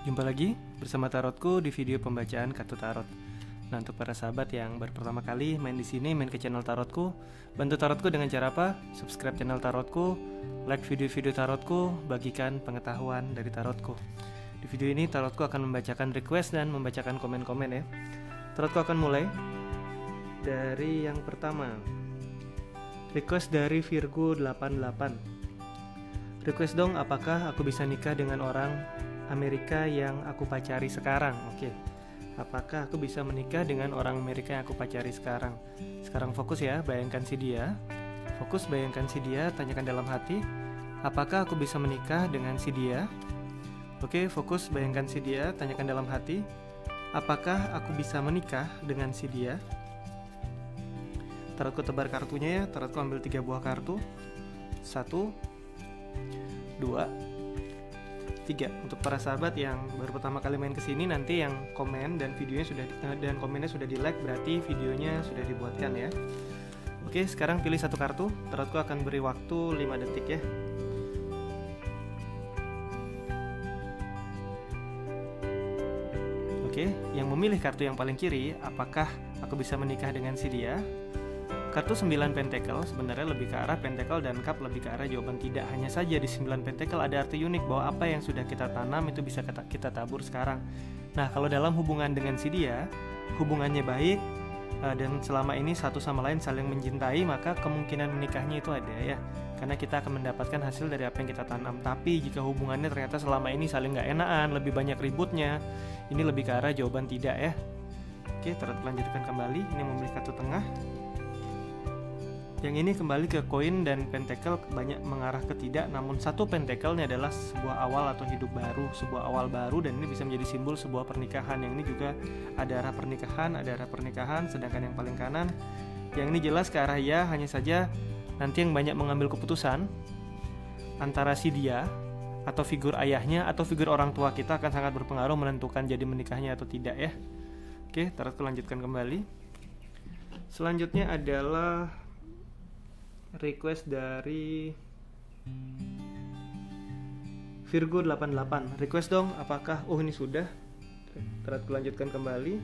Jumpa lagi bersama Tarotku di video pembacaan kartu tarot. Nah, untuk para sahabat yang baru pertama kali main di sini, main ke channel Tarotku, bantu Tarotku dengan cara apa? Subscribe channel Tarotku, like video-video Tarotku, bagikan pengetahuan dari Tarotku. Di video ini Tarotku akan membacakan request dan membacakan komen-komen ya. Tarotku akan mulai dari yang pertama. Request dari Virgo 88. Request dong, apakah aku bisa nikah dengan orang Amerika yang aku pacari sekarang? Oke. Apakah aku bisa menikah dengan orang Amerika yang aku pacari sekarang? Sekarang fokus ya, bayangkan si dia. Fokus, bayangkan si dia, tanyakan dalam hati, apakah aku bisa menikah dengan si dia? Oke, fokus, bayangkan si dia, tanyakan dalam hati, apakah aku bisa menikah dengan si dia? Tarotku tebar kartunya ya, tarotku ambil 3 buah kartu. 1, 2, 3. Untuk para sahabat yang baru pertama kali main kesini, nanti yang komen dan videonya komennya sudah di like, berarti videonya sudah dibuatkan ya. Oke, sekarang pilih satu kartu. Tarotku akan beri waktu 5 detik ya. Oke, yang memilih kartu yang paling kiri, apakah aku bisa menikah dengan si dia? Kartu 9 pentacle sebenarnya lebih ke arah pentacle dan cup lebih ke arah jawaban tidak. Hanya saja di 9 pentacle ada arti unik bahwa apa yang sudah kita tanam itu bisa kita tabur sekarang. Nah, kalau dalam hubungan dengan si dia, hubungannya baik dan selama ini satu sama lain saling mencintai, maka kemungkinan menikahnya itu ada ya. Karena kita akan mendapatkan hasil dari apa yang kita tanam. Tapi jika hubungannya ternyata selama ini saling gak enakan, lebih banyak ributnya, ini lebih ke arah jawaban tidak ya. Oke, terus lanjutkan kembali. Ini memilih kartu tengah. Yang ini kembali ke koin dan pentacle banyak mengarah ke tidak, namun satu pentacle-nya adalah sebuah awal atau hidup baru, sebuah awal baru, dan ini bisa menjadi simbol sebuah pernikahan. Yang ini juga ada arah pernikahan, sedangkan yang paling kanan, yang ini jelas ke arah ya, hanya saja nanti yang banyak mengambil keputusan antara si dia atau figur ayahnya atau figur orang tua kita akan sangat berpengaruh menentukan jadi menikahnya atau tidak ya. Oke, tarotku lanjutkan kembali. Selanjutnya adalah request dari Virgo 88. Request dong, apakah ini sudah. Tarotku lanjutkan kembali.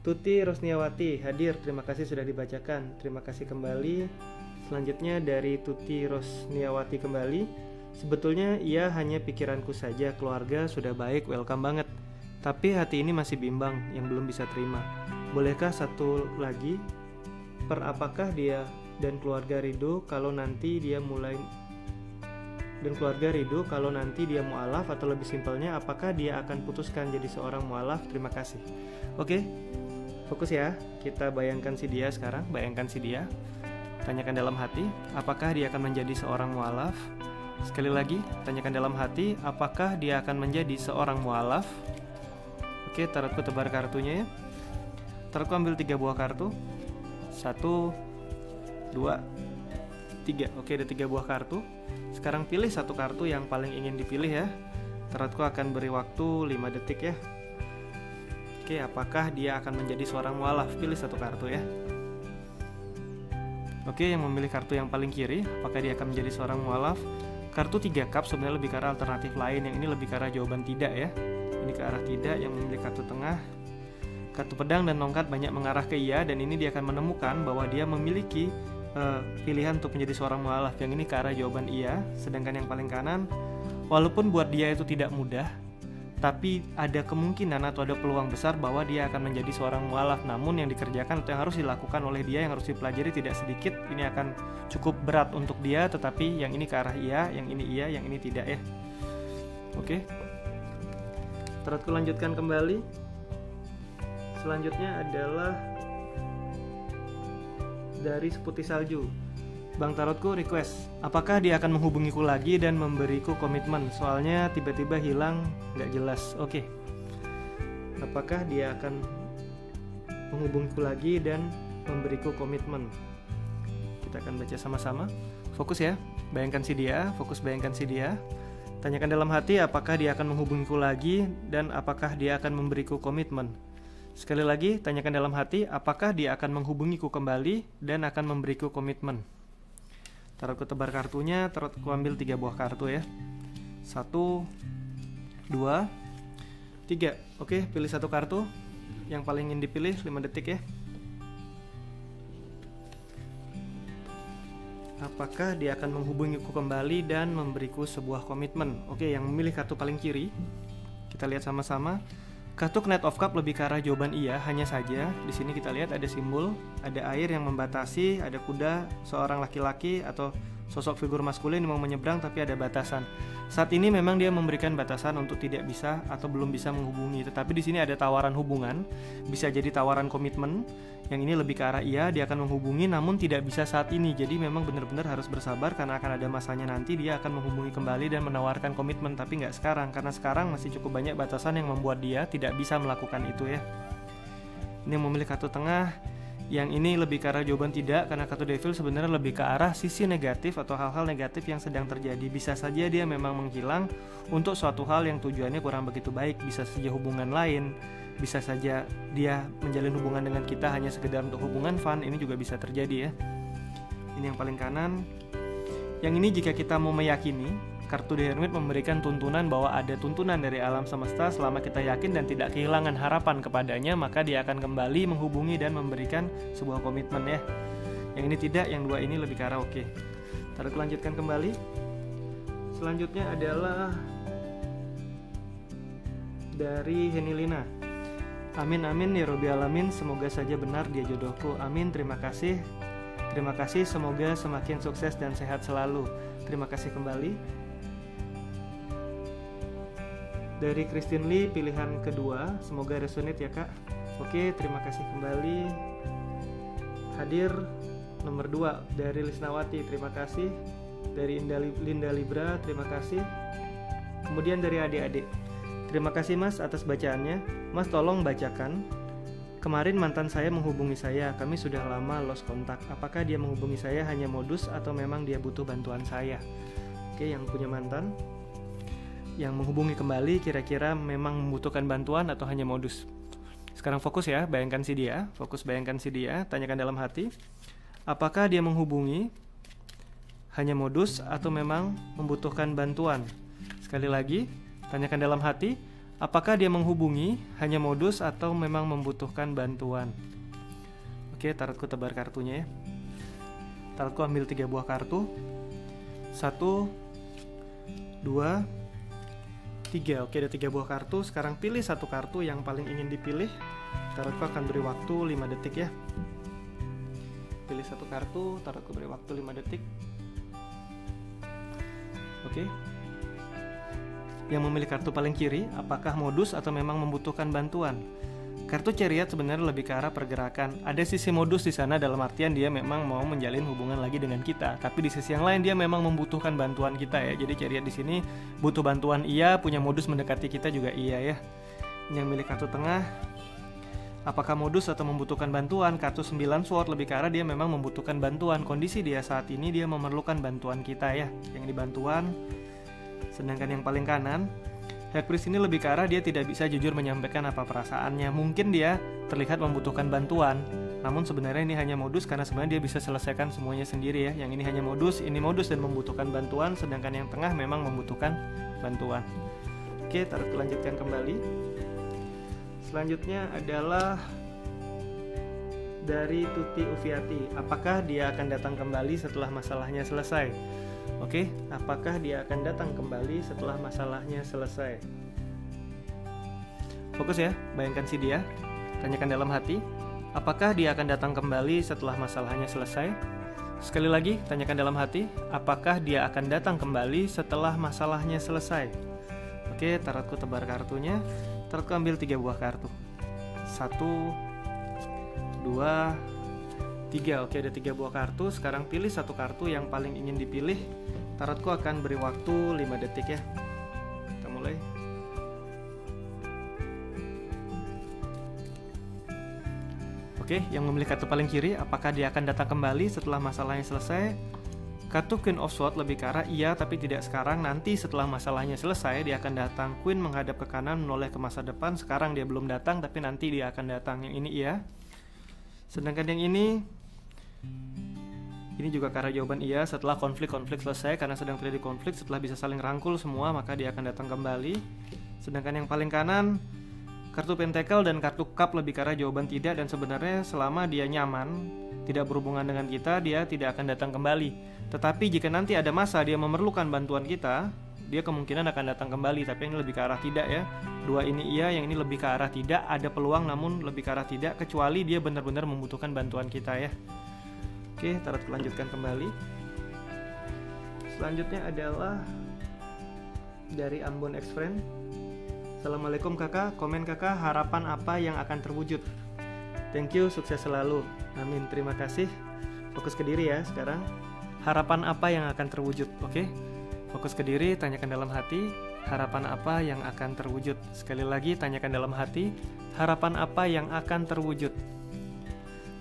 Tuti Rosniawati hadir, terima kasih sudah dibacakan. Terima kasih kembali. Selanjutnya dari Tuti Rosniawati kembali. Sebetulnya ia hanya pikiranku saja, keluarga sudah baik, welcome banget. Tapi hati ini masih bimbang, yang belum bisa terima. Bolehkah satu lagi? Apakah dia dan keluarga ridho kalau nanti dia mualaf, atau lebih simpelnya apakah dia akan putuskan jadi seorang mualaf? Terima kasih. Oke, fokus ya. Kita bayangkan si dia sekarang. Bayangkan si dia. Tanyakan dalam hati, apakah dia akan menjadi seorang mualaf? Sekali lagi, tanyakan dalam hati, apakah dia akan menjadi seorang mualaf? Oke, tarotku tebar kartunya ya. Tarotku ambil 3 buah kartu. 1, 2, 3. Oke, ada 3 buah kartu. Sekarang pilih satu kartu yang paling ingin dipilih ya. Tarotku akan beri waktu 5 detik ya. Oke, apakah dia akan menjadi seorang mualaf? Pilih satu kartu ya. Oke, yang memilih kartu yang paling kiri, apakah dia akan menjadi seorang mualaf? Kartu 3 cup sebenarnya lebih ke arah alternatif lain. Yang ini lebih ke arah jawaban tidak ya. Ini ke arah tidak. Yang memilih kartu tengah, kartu pedang dan tongkat banyak mengarah ke iya, dan ini dia akan menemukan bahwa dia memiliki pilihan untuk menjadi seorang mualaf. Yang ini ke arah jawaban iya. Sedangkan yang paling kanan, walaupun buat dia itu tidak mudah, tapi ada kemungkinan atau ada peluang besar bahwa dia akan menjadi seorang mualaf. Namun yang dikerjakan atau yang harus dilakukan oleh dia, yang harus dipelajari tidak sedikit. Ini akan cukup berat untuk dia, tetapi yang ini ke arah iya, yang ini iya, yang ini tidak ya. Oke, tarotku lanjutkan kembali. Selanjutnya adalah dari Seputih Salju. Bang Tarotku request, apakah dia akan menghubungiku lagi dan memberiku komitmen? Soalnya tiba-tiba hilang, gak jelas. Oke. Apakah dia akan menghubungiku lagi dan memberiku komitmen? Kita akan baca sama-sama. Fokus ya, bayangkan si dia. Fokus, bayangkan si dia. Tanyakan dalam hati, apakah dia akan menghubungiku lagi dan apakah dia akan memberiku komitmen? Sekali lagi, tanyakan dalam hati, apakah dia akan menghubungiku kembali dan akan memberiku komitmen. Tarotku tebar kartunya, tarotku ambil 3 buah kartu ya. 1, 2, 3. Oke, pilih satu kartu yang paling ingin dipilih, 5 detik ya. Apakah dia akan menghubungiku kembali dan memberiku sebuah komitmen? Oke, yang memilih kartu paling kiri, kita lihat sama-sama. Kartu Knight of Cup lebih ke arah jawaban iya, hanya saja di sini kita lihat ada simbol, ada air yang membatasi, ada kuda, seorang laki-laki atau sosok figur maskulin yang mau menyeberang tapi ada batasan. Saat ini memang dia memberikan batasan untuk tidak bisa atau belum bisa menghubungi, tetapi di sini ada tawaran hubungan, bisa jadi tawaran komitmen. Yang ini lebih ke arah iya, dia akan menghubungi namun tidak bisa saat ini. Jadi memang benar-benar harus bersabar karena akan ada masanya nanti dia akan menghubungi kembali dan menawarkan komitmen, tapi nggak sekarang karena sekarang masih cukup banyak batasan yang membuat dia tidak bisa melakukan itu ya. Ini yang memilih kartu tengah. Yang ini lebih ke arah jawaban tidak, karena kartu Devil sebenarnya lebih ke arah sisi negatif atau hal-hal negatif yang sedang terjadi. Bisa saja dia memang menghilang untuk suatu hal yang tujuannya kurang begitu baik. Bisa saja hubungan lain, bisa saja dia menjalin hubungan dengan kita hanya sekedar untuk hubungan fun. Ini juga bisa terjadi ya. Ini yang paling kanan. Yang ini jika kita mau meyakini, kartu The Hermit memberikan tuntunan bahwa ada tuntunan dari alam semesta. Selama kita yakin dan tidak kehilangan harapan kepadanya, maka dia akan kembali menghubungi dan memberikan sebuah komitmen ya. Yang ini tidak, yang dua ini lebih ke arah oke. Taruh lanjutkan kembali. Selanjutnya adalah dari Henilina. Amin amin ya Robbi alamin, semoga saja benar dia jodohku. Amin, terima kasih. Terima kasih, semoga semakin sukses dan sehat selalu. Terima kasih kembali. Dari Christine Lee, pilihan kedua, semoga resonate ya kak. Oke, terima kasih kembali. Hadir nomor 2 dari Lisnawati, terima kasih. Dari Linda Libra, terima kasih. Kemudian dari adik-adik, terima kasih mas atas bacaannya. Mas tolong bacakan. Kemarin mantan saya menghubungi saya, kami sudah lama lost kontak. Apakah dia menghubungi saya hanya modus atau memang dia butuh bantuan saya? Oke, yang punya mantan yang menghubungi kembali kira-kira memang membutuhkan bantuan atau hanya modus. Sekarang fokus ya, bayangkan si dia, tanyakan dalam hati, apakah dia menghubungi hanya modus atau memang membutuhkan bantuan? Sekali lagi, tanyakan dalam hati, apakah dia menghubungi hanya modus atau memang membutuhkan bantuan? Oke, tarotku tebar kartunya ya. Tarotku ambil 3 buah kartu. 1, 2, 3. Oke, ada 3 buah kartu. Sekarang pilih satu kartu yang paling ingin dipilih. Tarotku akan beri waktu 5 detik ya. Pilih satu kartu, tarotku beri waktu 5 detik. Oke. Yang memilih kartu paling kiri, apakah modus atau memang membutuhkan bantuan? Kartu Chariot sebenarnya lebih ke arah pergerakan. Ada sisi modus di sana dalam artian dia memang mau menjalin hubungan lagi dengan kita, tapi di sisi yang lain dia memang membutuhkan bantuan kita ya. Jadi Chariot di sini butuh bantuan iya, punya modus mendekati kita juga iya ya. Yang milik kartu tengah, apakah modus atau membutuhkan bantuan? Kartu 9 Sword lebih ke arah dia memang membutuhkan bantuan. Kondisi dia saat ini dia memerlukan bantuan kita ya. Yang ini bantuan. Sedangkan yang paling kanan, High Priest ini lebih ke arah dia tidak bisa jujur menyampaikan apa perasaannya. Mungkin dia terlihat membutuhkan bantuan, namun sebenarnya ini hanya modus karena sebenarnya dia bisa selesaikan semuanya sendiri ya. Yang ini hanya modus, ini modus dan membutuhkan bantuan, sedangkan yang tengah memang membutuhkan bantuan. Oke, taruh lanjutkan kembali. Selanjutnya adalah dari Tuti Ufiati. Apakah dia akan datang kembali setelah masalahnya selesai? Oke, apakah dia akan datang kembali setelah masalahnya selesai? Fokus ya, bayangkan si dia. Tanyakan dalam hati, apakah dia akan datang kembali setelah masalahnya selesai? Sekali lagi, tanyakan dalam hati, apakah dia akan datang kembali setelah masalahnya selesai? Oke, tarotku tebar kartunya. Tarotku ambil 3 buah kartu. 1, 2, 3. Oke, ada 3 buah kartu. Sekarang pilih satu kartu yang paling ingin dipilih. Tarotku akan beri waktu 5 detik ya. Kita mulai. Oke, yang memilih kartu paling kiri, apakah dia akan datang kembali setelah masalahnya selesai? Kartu Queen of Swords lebih ke arah iya, tapi tidak sekarang. Nanti setelah masalahnya selesai, dia akan datang. Queen menghadap ke kanan, menoleh ke masa depan. Sekarang dia belum datang, tapi nanti dia akan datang. Yang ini iya. Sedangkan yang ini juga karena jawaban iya setelah konflik selesai, karena sedang terjadi konflik, setelah bisa saling rangkul semua maka dia akan datang kembali. Sedangkan yang paling kanan, Kartu Pentacle dan kartu Cup lebih ke arah jawaban tidak, dan sebenarnya selama dia nyaman, tidak berhubungan dengan kita, dia tidak akan datang kembali. Tetapi jika nanti ada masa dia memerlukan bantuan kita, dia kemungkinan akan datang kembali. Tapi ini lebih ke arah tidak ya. Dua ini iya, yang ini lebih ke arah tidak. Ada peluang namun lebih ke arah tidak, kecuali dia benar-benar membutuhkan bantuan kita ya. Oke, tarot lanjutkan kembali. Selanjutnya adalah dari Ambon X Friend. Assalamualaikum kakak, komen kakak, harapan apa yang akan terwujud? Thank you, sukses selalu. Amin, terima kasih. Fokus ke diri ya sekarang. Harapan apa yang akan terwujud? Oke, fokus ke diri, tanyakan dalam hati, harapan apa yang akan terwujud? Sekali lagi, tanyakan dalam hati, harapan apa yang akan terwujud?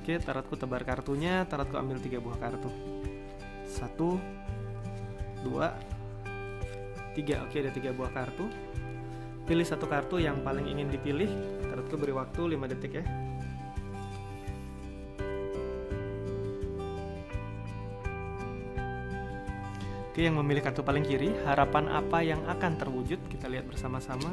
Oke, tarotku tebar kartunya, tarotku ambil 3 buah kartu. 1, 2, 3. Oke, ada 3 buah kartu. Pilih satu kartu yang paling ingin dipilih. Tarotku beri waktu 5 detik ya. Oke, yang memilih kartu paling kiri, harapan apa yang akan terwujud? Kita lihat bersama-sama.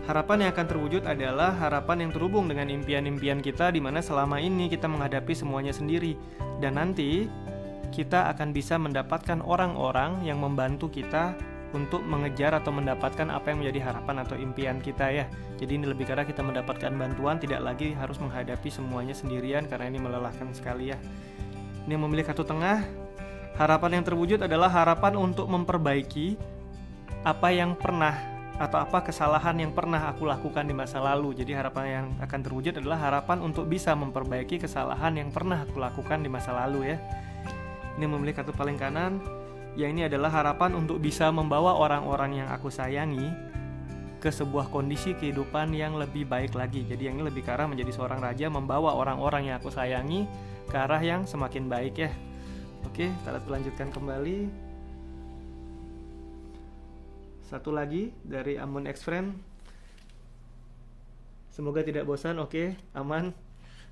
Harapan yang akan terwujud adalah harapan yang terhubung dengan impian-impian kita, di mana selama ini kita menghadapi semuanya sendiri. Dan nanti kita akan bisa mendapatkan orang-orang yang membantu kita untuk mengejar atau mendapatkan apa yang menjadi harapan atau impian kita ya. Jadi ini lebih karena kita mendapatkan bantuan, tidak lagi harus menghadapi semuanya sendirian, karena ini melelahkan sekali ya. Ini yang memilih kartu tengah, harapan yang terwujud adalah harapan untuk memperbaiki apa yang pernah atau apa kesalahan yang pernah aku lakukan di masa lalu. Jadi harapan yang akan terwujud adalah harapan untuk bisa memperbaiki kesalahan yang pernah aku lakukan di masa lalu ya. Ini memilih kartu paling kanan. Yang ini adalah harapan untuk bisa membawa orang-orang yang aku sayangi ke sebuah kondisi kehidupan yang lebih baik lagi. Jadi yang ini lebih ke arah menjadi seorang raja, membawa orang-orang yang aku sayangi ke arah yang semakin baik ya. Oke, tarot lanjutkan kembali. Satu lagi dari Ambon X Friend. Semoga tidak bosan. Oke, aman.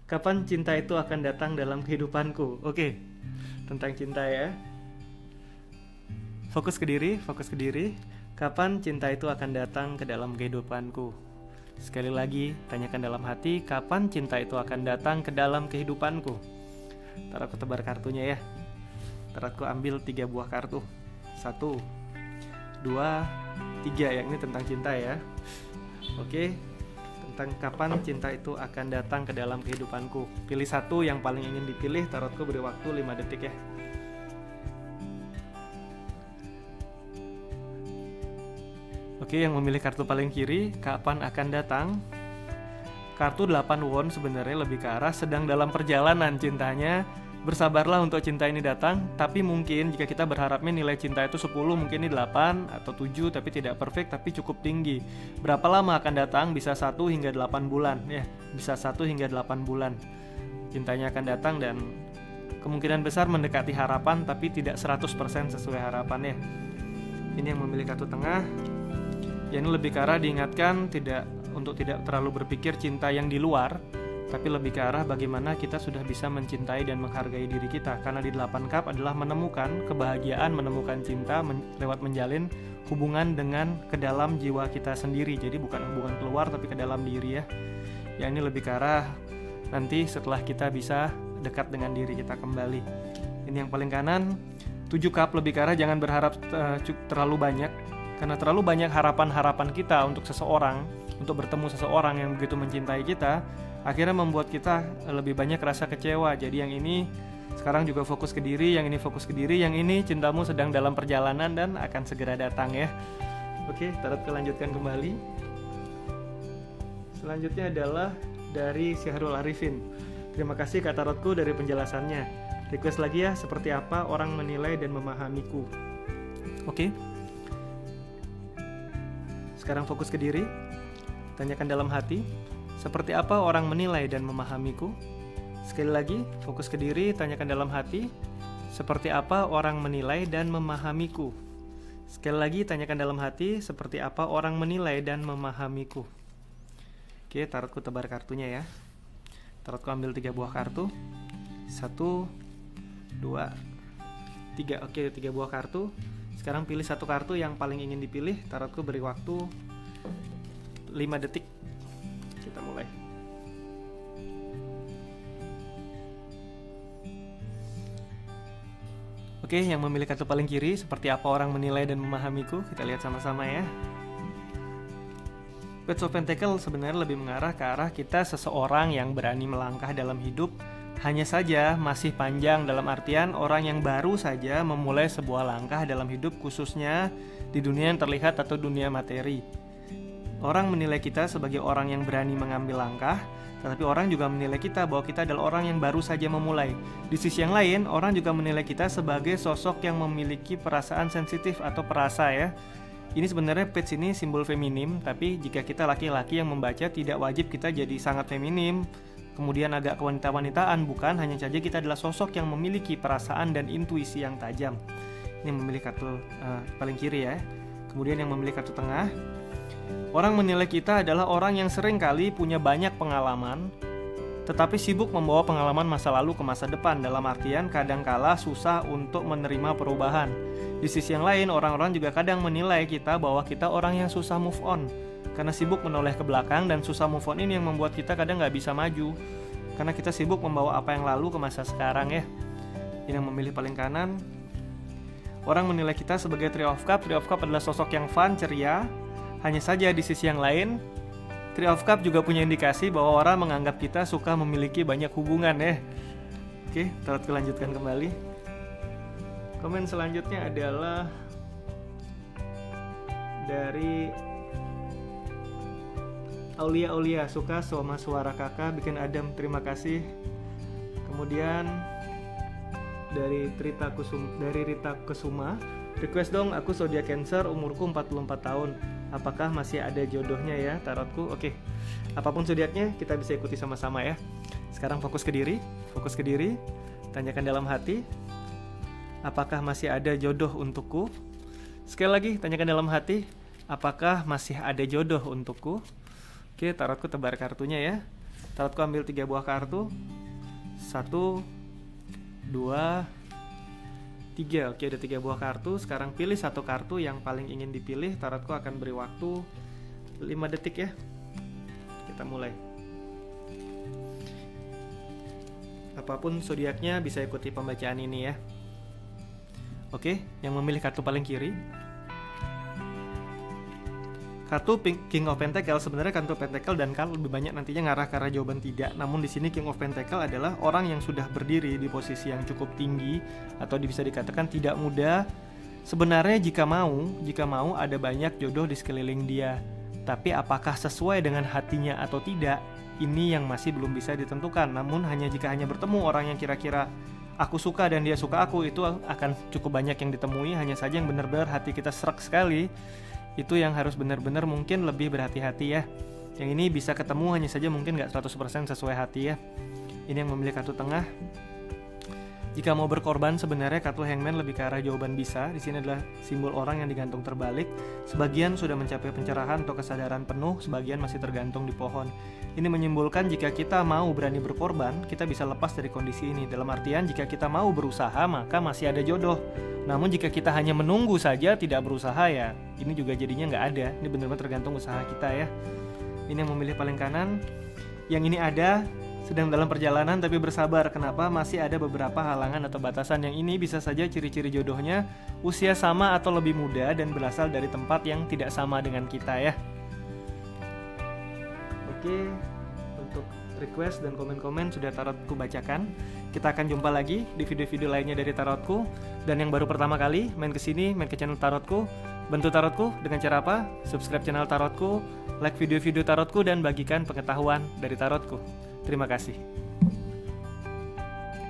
Kapan cinta itu akan datang dalam kehidupanku? Oke, tentang cinta ya. Fokus ke diri, fokus ke diri. Kapan cinta itu akan datang ke dalam kehidupanku? Sekali lagi, tanyakan dalam hati, kapan cinta itu akan datang ke dalam kehidupanku? Tarotku tebar kartunya ya. Tarotku ambil 3 buah kartu. 1, 2, 3. Yang ini tentang cinta ya. Oke, tentang kapan cinta itu akan datang ke dalam kehidupanku. Pilih satu yang paling ingin dipilih. Tarotku beri waktu 5 detik ya. Oke, yang memilih kartu paling kiri, kapan akan datang? Kartu 8 won sebenarnya lebih ke arah sedang dalam perjalanan cintanya. Bersabarlah untuk cinta ini datang, tapi mungkin jika kita berharapnya nilai cinta itu 10, mungkin ini 8 atau 7, tapi tidak perfect, tapi cukup tinggi. Berapa lama akan datang? Bisa 1 hingga 8 bulan ya. Bisa 1 hingga 8 bulan. Cintanya akan datang dan kemungkinan besar mendekati harapan, tapi tidak 100% sesuai harapan ya. Ini yang memilih kartu tengah. Yang ini lebih ke arah diingatkan untuk tidak terlalu berpikir cinta yang di luar, tapi lebih ke arah bagaimana kita sudah bisa mencintai dan menghargai diri kita. Karena di 8 cup adalah menemukan kebahagiaan, menemukan cinta lewat menjalin hubungan dengan ke dalam jiwa kita sendiri. Jadi bukan hubungan keluar tapi ke dalam diri ya. Yang ini lebih ke arah nanti setelah kita bisa dekat dengan diri kita kembali. Ini yang paling kanan, 7 cup lebih ke arah jangan berharap terlalu banyak. Karena terlalu banyak harapan-harapan kita untuk seseorang, untuk bertemu seseorang yang begitu mencintai kita, akhirnya membuat kita lebih banyak rasa kecewa. Jadi yang ini sekarang juga fokus ke diri, yang ini fokus ke diri, yang ini cintamu sedang dalam perjalanan dan akan segera datang ya. Oke, tarot lanjutkan kembali. Selanjutnya adalah dari Syahrul Arifin. Terima kasih Kak Tarotku dari penjelasannya. Request lagi ya, seperti apa orang menilai dan memahamiku. Oke. Sekarang fokus ke diri, tanyakan dalam hati, seperti apa orang menilai dan memahamiku? Sekali lagi, fokus ke diri, tanyakan dalam hati, seperti apa orang menilai dan memahamiku? Sekali lagi, tanyakan dalam hati, seperti apa orang menilai dan memahamiku? Oke, tarotku tebar kartunya ya. Tarotku ambil 3 buah kartu. 1, 2, 3. Oke, 3 buah kartu. Sekarang pilih satu kartu yang paling ingin dipilih. Tarotku beri waktu 5 detik. Kita mulai. Oke, yang memilih kartu paling kiri, seperti apa orang menilai dan memahamiku? Kita lihat sama-sama ya. Page of Pentacles sebenarnya lebih mengarah ke arah kita seseorang yang berani melangkah dalam hidup. Hanya saja masih panjang, dalam artian orang yang baru saja memulai sebuah langkah dalam hidup, khususnya di dunia yang terlihat atau dunia materi. Orang menilai kita sebagai orang yang berani mengambil langkah, tetapi orang juga menilai kita bahwa kita adalah orang yang baru saja memulai. Di sisi yang lain, orang juga menilai kita sebagai sosok yang memiliki perasaan sensitif atau perasa ya. Ini sebenarnya page ini simbol feminim, tapi jika kita laki-laki yang membaca tidak wajib kita jadi sangat feminim, kemudian agak kewanita-wanitaan, bukan, hanya saja kita adalah sosok yang memiliki perasaan dan intuisi yang tajam. Ini memilih kartu paling kiri ya. Kemudian yang memilih kartu tengah, orang menilai kita adalah orang yang sering kali punya banyak pengalaman, tetapi sibuk membawa pengalaman masa lalu ke masa depan, dalam artian kadangkala susah untuk menerima perubahan. Di sisi yang lain, orang-orang juga kadang menilai kita bahwa kita orang yang susah move on, karena sibuk menoleh ke belakang, dan susah move on ini yang membuat kita kadang nggak bisa maju, karena kita sibuk membawa apa yang lalu ke masa sekarang ya. Ini yang memilih paling kanan, orang menilai kita sebagai Three of Cups. Three of Cups adalah sosok yang fun, ceria. Hanya saja di sisi yang lain, Three of Cups juga punya indikasi bahwa orang menganggap kita suka memiliki banyak hubungan ya. Oke, tarot lanjutkan kembali. Komen selanjutnya adalah dari Aulia, suka sama suara kakak, bikin adem, terima kasih. Kemudian dari Rita Kesuma, request dong, aku zodiak Cancer, umurku 44 tahun. Apakah masih ada jodohnya ya tarotku? Oke. Apapun zodiaknya kita bisa ikuti sama-sama ya. Sekarang fokus ke diri, tanyakan dalam hati, apakah masih ada jodoh untukku? Sekali lagi, tanyakan dalam hati, apakah masih ada jodoh untukku? Oke, tarotku tebar kartunya ya. Tarotku ambil 3 buah kartu. 1, 2, 3. Oke, ada 3 buah kartu. Sekarang pilih satu kartu yang paling ingin dipilih. Tarotku akan beri waktu 5 detik ya. Kita mulai. Apapun zodiaknya bisa ikuti pembacaan ini ya. Oke, yang memilih kartu paling kiri, kartu King of Pentacles. Sebenarnya kartu Pentacle dan Cup lebih banyak nantinya ngarah ke arah jawaban tidak. Namun di sini King of Pentacles adalah orang yang sudah berdiri di posisi yang cukup tinggi, atau bisa dikatakan tidak muda. Sebenarnya jika mau ada banyak jodoh di sekeliling dia. Tapi apakah sesuai dengan hatinya atau tidak, ini yang masih belum bisa ditentukan. Namun jika hanya bertemu orang yang kira-kira aku suka dan dia suka aku, itu akan cukup banyak yang ditemui. Hanya saja yang benar-benar hati kita serak sekali, itu yang harus benar-benar mungkin lebih berhati-hati ya. Yang ini bisa ketemu, hanya saja mungkin nggak 100% sesuai hati ya. Ini yang memilih kartu tengah. Jika mau berkorban, sebenarnya kartu Hangman lebih ke arah jawaban bisa. Di sini adalah simbol orang yang digantung terbalik. Sebagian sudah mencapai pencerahan atau kesadaran penuh, sebagian masih tergantung di pohon. Ini menyimbolkan jika kita mau berani berkorban, kita bisa lepas dari kondisi ini. Dalam artian jika kita mau berusaha, maka masih ada jodoh. Namun jika kita hanya menunggu saja, tidak berusaha ya, ini juga jadinya nggak ada. Ini benar-benar tergantung usaha kita ya. Ini yang memilih paling kanan. Yang ini ada, sedang dalam perjalanan tapi bersabar. Kenapa? Masih ada beberapa halangan atau batasan. Yang ini bisa saja ciri-ciri jodohnya usia sama atau lebih muda dan berasal dari tempat yang tidak sama dengan kita ya. Oke, untuk request dan komen-komen sudah tarotku bacakan. Kita akan jumpa lagi di video-video lainnya dari tarotku. Dan yang baru pertama kali main ke sini, main ke channel tarotku, bantu tarotku dengan cara apa? Subscribe channel tarotku, like video-video tarotku, dan bagikan pengetahuan dari tarotku. Terima kasih.